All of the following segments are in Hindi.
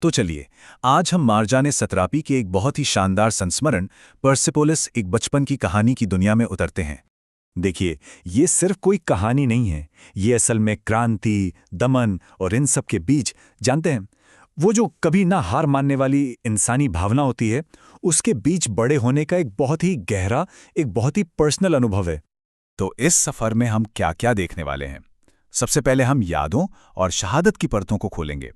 तो चलिए, आज हम मार्जाने सतरापी के एक बहुत ही शानदार संस्मरण परसेपोलिस एक बचपन की कहानी की दुनिया में उतरते हैं। देखिए, ये सिर्फ कोई कहानी नहीं है, ये असल में क्रांति, दमन और इन सब के बीच, जानते हैं, वो जो कभी ना हार मानने वाली इंसानी भावना होती है, उसके बीच बड़े होने का एक बहुत ही गहरा, एक बहुत ही पर्सनल अनुभव है। तो इस सफर में हम क्या-क्या देखने वाले हैं? सबसे पहले हम यादों और शहादत की परतों को खोलेंगे।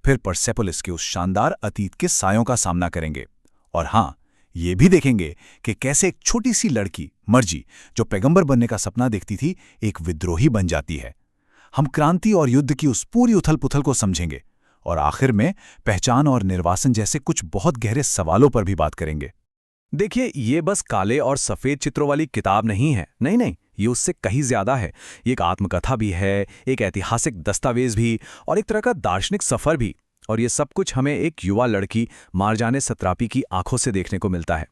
फिर परसेपोलिस के उस शानदार अतीत के सायों का सामना करेंगे। और हाँ, ये भी देखेंगे कि कैसे एक छोटी सी लड़की मर्जी, जो पैगंबर बनने का सपना देखती थी, एक विद्रोही बन जाती है। हम क्रांति और युद्ध की उस पूरी उथल-पुथल को समझेंगे और आखिर में पहचान और निर्वासन जैसे कुछ बहुत गहरे सवालों पर भी बात करेंगे। देखिए, ये बस काले और सफेद चित्रों वाली किताब नहीं है। नहीं नहीं, ये उससे कहीं ज्यादा है। ये एक आत्मकथा भी है, एक ऐतिहासिक दस्तावेज भी, और एक तरह का दार्शनिक सफर भी। और ये सब कुछ हमें एक युवा लड़की मार्जाने सतरापी की आंखों से देखने को मिलता है।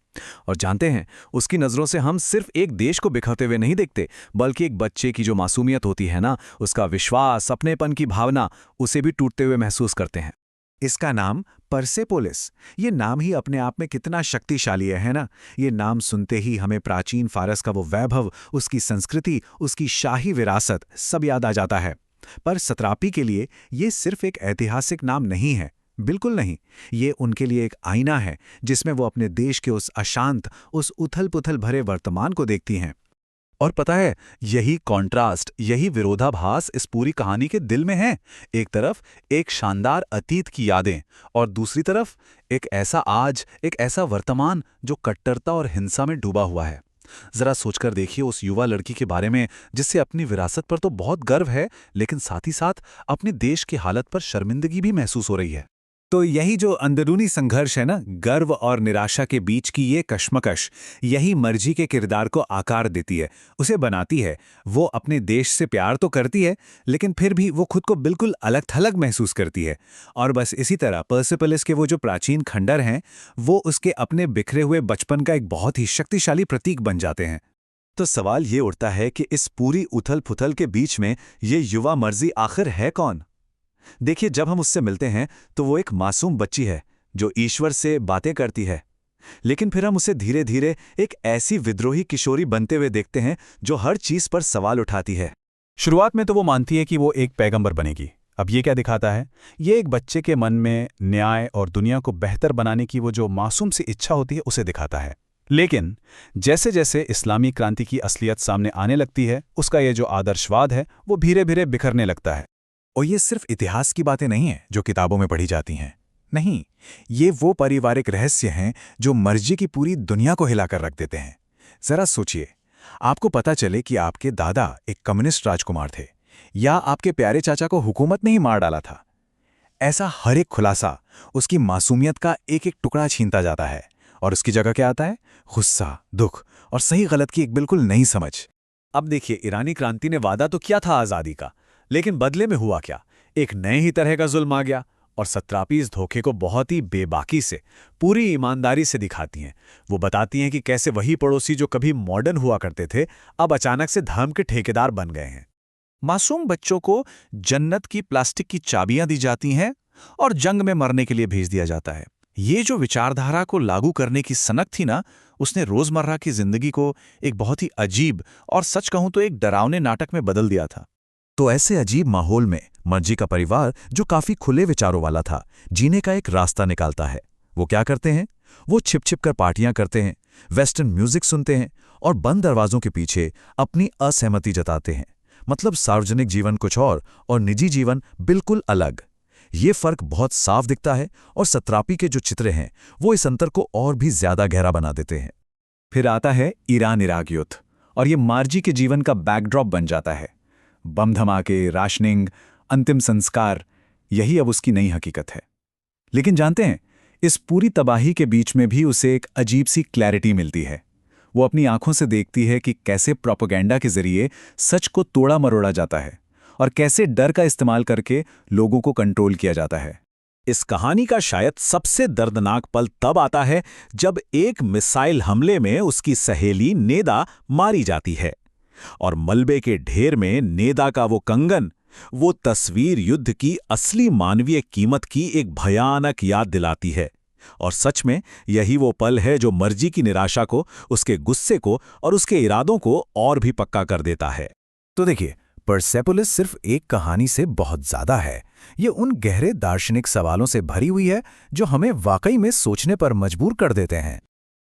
और जानते हैं, उसकी नज़रों से हम सिर्फ एक देश को बिखरते हुए नहीं देखते, बल्कि एक बच्चे की जो मासूमियत होती है ना, उसका विश्वास, अपनेपन की भावना, उसे भी टूटते हुए महसूस करते हैं। इसका नाम परसेपोलिस, ये नाम ही अपने आप में कितना शक्तिशाली है ना। ये नाम सुनते ही हमें प्राचीन फारस का वो वैभव, उसकी संस्कृति, उसकी शाही विरासत सब याद आ जाता है। पर सतरापी के लिए ये सिर्फ एक ऐतिहासिक नाम नहीं है, बिल्कुल नहीं। ये उनके लिए एक आईना है जिसमें वो अपने देश के उस अशांत, उस उथल-पुथल भरे वर्तमान को देखती हैं। और पता है, यही कॉन्ट्रास्ट, यही विरोधाभास इस पूरी कहानी के दिल में है। एक तरफ एक शानदार अतीत की यादें, और दूसरी तरफ एक ऐसा आज, एक ऐसा वर्तमान जो कट्टरता और हिंसा में डूबा हुआ है। जरा सोचकर देखिए उस युवा लड़की के बारे में, जिससे अपनी विरासत पर तो बहुत गर्व है, लेकिन साथ ही साथ अपने देश की हालत पर शर्मिंदगी भी महसूस हो रही है। तो यही जो अंदरूनी संघर्ष है ना, गर्व और निराशा के बीच की ये कश्मकश, यही मर्जी के किरदार को आकार देती है, उसे बनाती है। वो अपने देश से प्यार तो करती है, लेकिन फिर भी वो खुद को बिल्कुल अलग-थलग महसूस करती है। और बस इसी तरह परसेपोलिस के वो जो प्राचीन खंडर हैं, वो उसके अपने बिखरे हुए बचपन का एक बहुत ही शक्तिशाली प्रतीक बन जाते हैं। तो सवाल ये उठता है कि इस पूरी उथल-पुथल के बीच में ये युवा मर्जी आखिर है कौन? देखिए, जब हम उससे मिलते हैं तो वो एक मासूम बच्ची है जो ईश्वर से बातें करती है। लेकिन फिर हम उसे धीरे धीरे एक ऐसी विद्रोही किशोरी बनते हुए देखते हैं जो हर चीज पर सवाल उठाती है। शुरुआत में तो वो मानती है कि वो एक पैगंबर बनेगी। अब ये क्या दिखाता है? ये एक बच्चे के मन में न्याय और दुनिया को बेहतर बनाने की वो जो मासूम सी इच्छा होती है, उसे दिखाता है। लेकिन जैसे जैसे इस्लामी क्रांति की असलियत सामने आने लगती है, उसका ये जो आदर्शवाद है वो धीरे धीरे बिखरने लगता है। और ये सिर्फ इतिहास की बातें नहीं हैं जो किताबों में पढ़ी जाती हैं। नहीं, ये वो पारिवारिक रहस्य हैं जो मर्जी की पूरी दुनिया को हिलाकर रख देते हैं। जरा सोचिए, आपको पता चले कि आपके दादा एक कम्युनिस्ट राजकुमार थे, या आपके प्यारे चाचा को हुकूमत ने ही मार डाला था। ऐसा हर एक खुलासा उसकी मासूमियत का एक एक टुकड़ा छीनता जाता है, और उसकी जगह क्या आता है? गुस्सा, दुख और सही गलत की एक बिल्कुल नई समझ। अब देखिए, ईरानी क्रांति ने वादा तो किया था आज़ादी का, लेकिन बदले में हुआ क्या? एक नए ही तरह का जुल्म आ गया। और सतरापी इस धोखे को बहुत ही बेबाकी से, पूरी ईमानदारी से दिखाती हैं। वो बताती हैं कि कैसे वही पड़ोसी जो कभी मॉडर्न हुआ करते थे, अब अचानक से धर्म के ठेकेदार बन गए हैं। मासूम बच्चों को जन्नत की प्लास्टिक की चाबियां दी जाती हैं और जंग में मरने के लिए भेज दिया जाता है। ये जो विचारधारा को लागू करने की सनक थी ना, उसने रोजमर्रा की जिंदगी को एक बहुत ही अजीब और सच कहूं तो एक डरावने नाटक में बदल दिया था। तो ऐसे अजीब माहौल में मर्जी का परिवार, जो काफी खुले विचारों वाला था, जीने का एक रास्ता निकालता है। वो क्या करते हैं? वो छिप-छिप कर पार्टियां करते हैं, वेस्टर्न म्यूजिक सुनते हैं और बंद दरवाजों के पीछे अपनी असहमति जताते हैं। मतलब सार्वजनिक जीवन कुछ और निजी जीवन बिल्कुल अलग। ये फर्क बहुत साफ दिखता है, और सतरापी के जो चित्र हैं वो इस अंतर को और भी ज्यादा गहरा बना देते हैं। फिर आता है ईरान-इराक युद्ध, और ये मार्जी के जीवन का बैकड्रॉप बन जाता है। बम धमाके, राशनिंग, अंतिम संस्कार, यही अब उसकी नई हकीकत है। लेकिन जानते हैं, इस पूरी तबाही के बीच में भी उसे एक अजीब सी क्लैरिटी मिलती है। वो अपनी आंखों से देखती है कि कैसे प्रोपेगेंडा के जरिए सच को तोड़ा मरोड़ा जाता है, और कैसे डर का इस्तेमाल करके लोगों को कंट्रोल किया जाता है। इस कहानी का शायद सबसे दर्दनाक पल तब आता है जब एक मिसाइल हमले में उसकी सहेली नेदा मारी जाती है, और मलबे के ढेर में नेदा का वो कंगन, वो तस्वीर युद्ध की असली मानवीय कीमत की एक भयानक याद दिलाती है। और सच में यही वो पल है जो मर्जी की निराशा को, उसके गुस्से को और उसके इरादों को और भी पक्का कर देता है। तो देखिए, परसेपोलिस सिर्फ एक कहानी से बहुत ज्यादा है। ये उन गहरे दार्शनिक सवालों से भरी हुई है जो हमें वाकई में सोचने पर मजबूर कर देते हैं।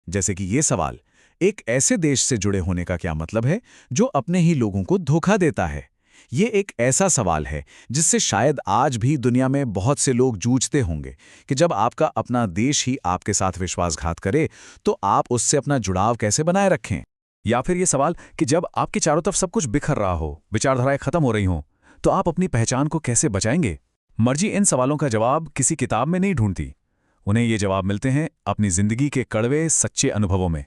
जैसे कि ये सवाल, एक ऐसे देश से जुड़े होने का क्या मतलब है जो अपने ही लोगों को धोखा देता है? ये एक ऐसा सवाल है जिससे शायद आज भी दुनिया में बहुत से लोग जूझते होंगे कि जब आपका अपना देश ही आपके साथ विश्वासघात करे तो आप उससे अपना जुड़ाव कैसे बनाए रखें? या फिर ये सवाल कि जब आपके चारों तरफ सब कुछ बिखर रहा हो, विचारधाराएं खत्म हो रही हों, तो आप अपनी पहचान को कैसे बचाएंगे? मर्जी इन सवालों का जवाब किसी किताब में नहीं ढूंढती। उन्हें ये जवाब मिलते हैं अपनी जिंदगी के कड़वे सच्चे अनुभवों में।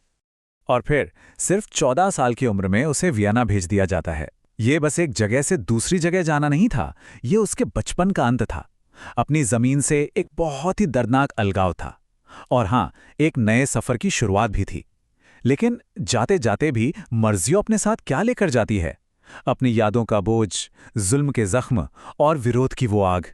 और फिर सिर्फ 14 साल की उम्र में उसे वियना भेज दिया जाता है। ये बस एक जगह से दूसरी जगह जाना नहीं था, ये उसके बचपन का अंत था। अपनी जमीन से एक बहुत ही दर्दनाक अलगाव था। और हाँ, एक नए सफर की शुरुआत भी थी। लेकिन जाते जाते भी मर्जियों अपने साथ क्या लेकर जाती है? अपनी यादों का बोझ, जुल्म के जख्म और विरोध की वो आग।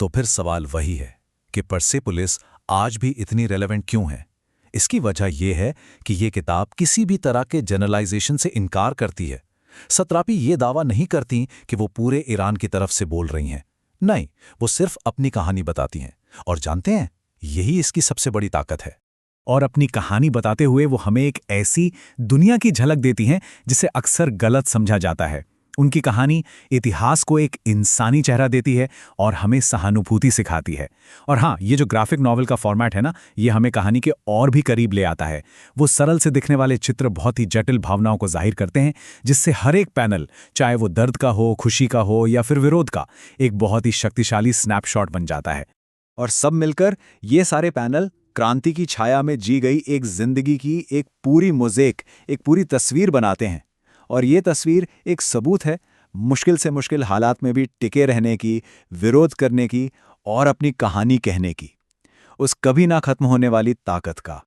तो फिर सवाल वही है कि परसेपोलिस आज भी इतनी रेलेवेंट क्यों है? इसकी वजह यह है कि ये किताब किसी भी तरह के जनरलाइजेशन से इनकार करती है। सत्रापी ये दावा नहीं करती कि वो पूरे ईरान की तरफ से बोल रही हैं। नहीं, वो सिर्फ अपनी कहानी बताती हैं। और जानते हैं, यही इसकी सबसे बड़ी ताकत है। और अपनी कहानी बताते हुए वो हमें एक ऐसी दुनिया की झलक देती हैं जिसे अक्सर गलत समझा जाता है। उनकी कहानी इतिहास को एक इंसानी चेहरा देती है और हमें सहानुभूति सिखाती है। और हाँ, ये जो ग्राफिक नॉवल का फॉर्मेट है ना, ये हमें कहानी के और भी करीब ले आता है। वो सरल से दिखने वाले चित्र बहुत ही जटिल भावनाओं को जाहिर करते हैं, जिससे हर एक पैनल, चाहे वो दर्द का हो, खुशी का हो या फिर विरोध का, एक बहुत ही शक्तिशाली स्नैपशॉट बन जाता है। और सब मिलकर ये सारे पैनल क्रांति की छाया में जी गई एक जिंदगी की एक पूरी मोज़ेक, एक पूरी तस्वीर बनाते हैं। और ये तस्वीर एक सबूत है मुश्किल से मुश्किल हालात में भी टिके रहने की, विरोध करने की और अपनी कहानी कहने की, उस कभी ना खत्म होने वाली ताकत का।